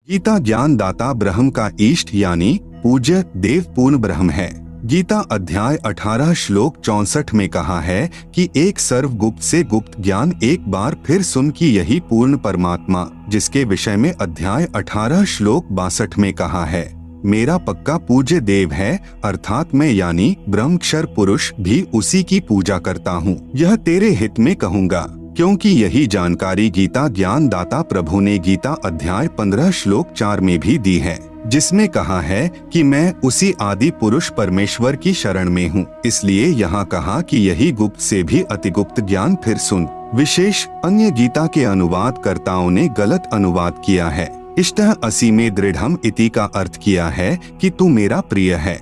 गीता ज्ञान दाता ब्रह्म का इष्ट यानी पूज्य देव पूर्ण ब्रह्म है। गीता अध्याय 18 श्लोक 64 में कहा है कि एक सर्वगुप्त से गुप्त ज्ञान एक बार फिर सुन कि यही पूर्ण परमात्मा, जिसके विषय में अध्याय 18 श्लोक 62 में कहा है, मेरा पक्का पूज्य देव है, अर्थात मैं यानी ब्रह्मक्षर पुरुष भी उसी की पूजा करता हूँ। यह तेरे हित में कहूँगा, क्योंकि यही जानकारी गीता ज्ञान दाता प्रभु ने गीता अध्याय 15 श्लोक 4 में भी दी है, जिसमें कहा है कि मैं उसी आदि पुरुष परमेश्वर की शरण में हूँ। इसलिए यहाँ कहा कि यही गुप्त से भी अतिगुप्त ज्ञान फिर सुन। विशेष अन्य गीता के अनुवाद कर्ताओं ने गलत अनुवाद किया है। इष्टः असि में दृढ़म इति का अर्थ किया है कि तू मेरा प्रिय है।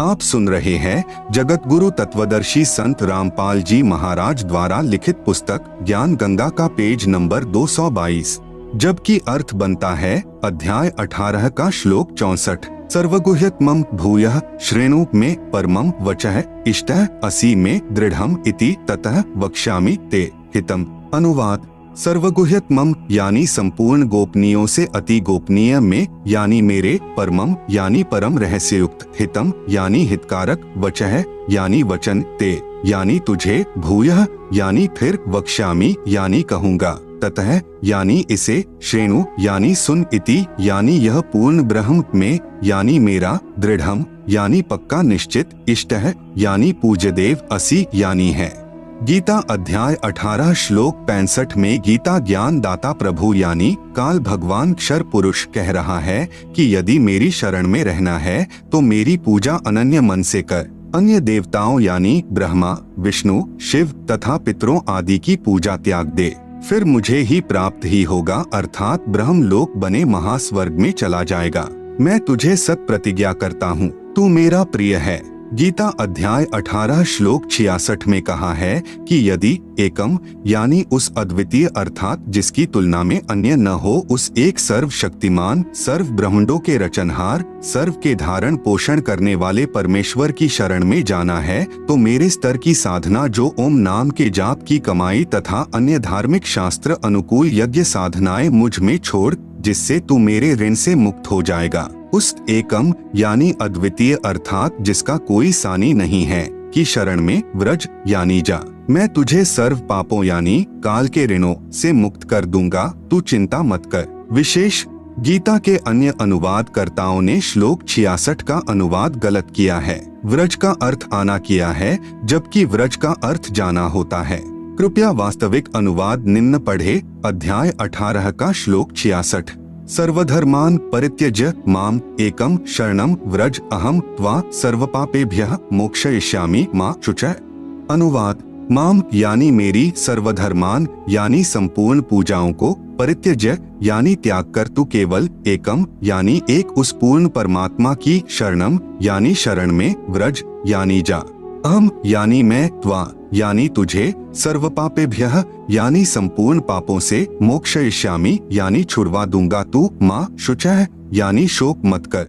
आप सुन रहे हैं जगत गुरु तत्वदर्शी संत रामपाल जी महाराज द्वारा लिखित पुस्तक ज्ञान गंगा का पेज नंबर 222, जबकि अर्थ बनता है अध्याय 18 का श्लोक 64, सर्वगुह्यतमं भूयः श्रेणु में परमं वचः इष्टः असि में दृढ़म इति ततः वक्ष्यामि ते हितम। अनुवाद, सर्वगुह्यतमं यानी संपूर्ण गोपनीयों से अति गोपनीय में यानी मेरे, परमम यानी परम रहस्ययुक्त, हितम यानी हितकारक, वचः यानी वचन, ते यानी तुझे, भूयः यानी फिर, वक्ष्यामि यानी कहूँगा, ततः यानी इसे, श्रेणु यानी सुन, इति यानी यह पूर्ण ब्रह्म में यानी मेरा, दृढ़म यानी पक्का निश्चित, इष्टः यानी पूज्य देव, असि यानी है। गीता अध्याय 18 श्लोक 65 में गीता ज्ञान दाता प्रभु यानी काल भगवान क्षर पुरुष कह रहा है कि यदि मेरी शरण में रहना है तो मेरी पूजा अनन्य मन से कर, अन्य देवताओं यानी ब्रह्मा, विष्णु, शिव तथा पितरों आदि की पूजा त्याग दे, फिर मुझे ही प्राप्त ही होगा, अर्थात ब्रह्म लोक बने महास्वर्ग में चला जाएगा। मैं तुझे सत प्रतिज्ञा करता हूँ, तू मेरा प्रिय है। गीता अध्याय 18 श्लोक 66 में कहा है कि यदि एकम यानी उस अद्वितीय अर्थात जिसकी तुलना में अन्य न हो, उस एक सर्वशक्तिमान, सर्व ब्रह्मांडों के रचनहार, सर्व के धारण पोषण करने वाले परमेश्वर की शरण में जाना है, तो मेरे स्तर की साधना जो ओम नाम के जाप की कमाई तथा अन्य धार्मिक शास्त्र अनुकूल यज्ञ साधनाएं मुझ में छोड़, जिससे तू मेरे ऋण से मुक्त हो जाएगा, उस एकम यानी अद्वितीय अर्थात जिसका कोई सानी नहीं है की शरण में व्रज यानी जा। मैं तुझे सर्व पापों यानी काल के ऋणों से मुक्त कर दूंगा, तू चिंता मत कर। विशेष गीता के अन्य अनुवाद कर्ताओं ने श्लोक 66 का अनुवाद गलत किया है। व्रज का अर्थ आना किया है, जबकि व्रज का अर्थ जाना होता है। कृपया वास्तविक अनुवाद निम्न पढ़े। अध्याय 18 का श्लोक 66, सर्वधर्मान् परित्यज्य माम एकम शरणम व्रज अहम त्वा सर्वपापेभ्यः मोक्षयिष्यामि मा शुचः। अनुवाद, माम यानी मेरी, सर्वधर्मान यानी संपूर्ण पूजाओं को, परित्यज्य यानी त्याग कर तू केवल, एकम यानी एक उस पूर्ण परमात्मा की, शरणम यानी शरण में, व्रज यानी जा, अहम यानी मैं, त्वा यानी तुझे, सर्वपापेभ्यः यानी संपूर्ण पापों से, मोक्षयिष्यामि यानी छुड़वा दूंगा तू, माँ शुचः यानी शोक मत कर।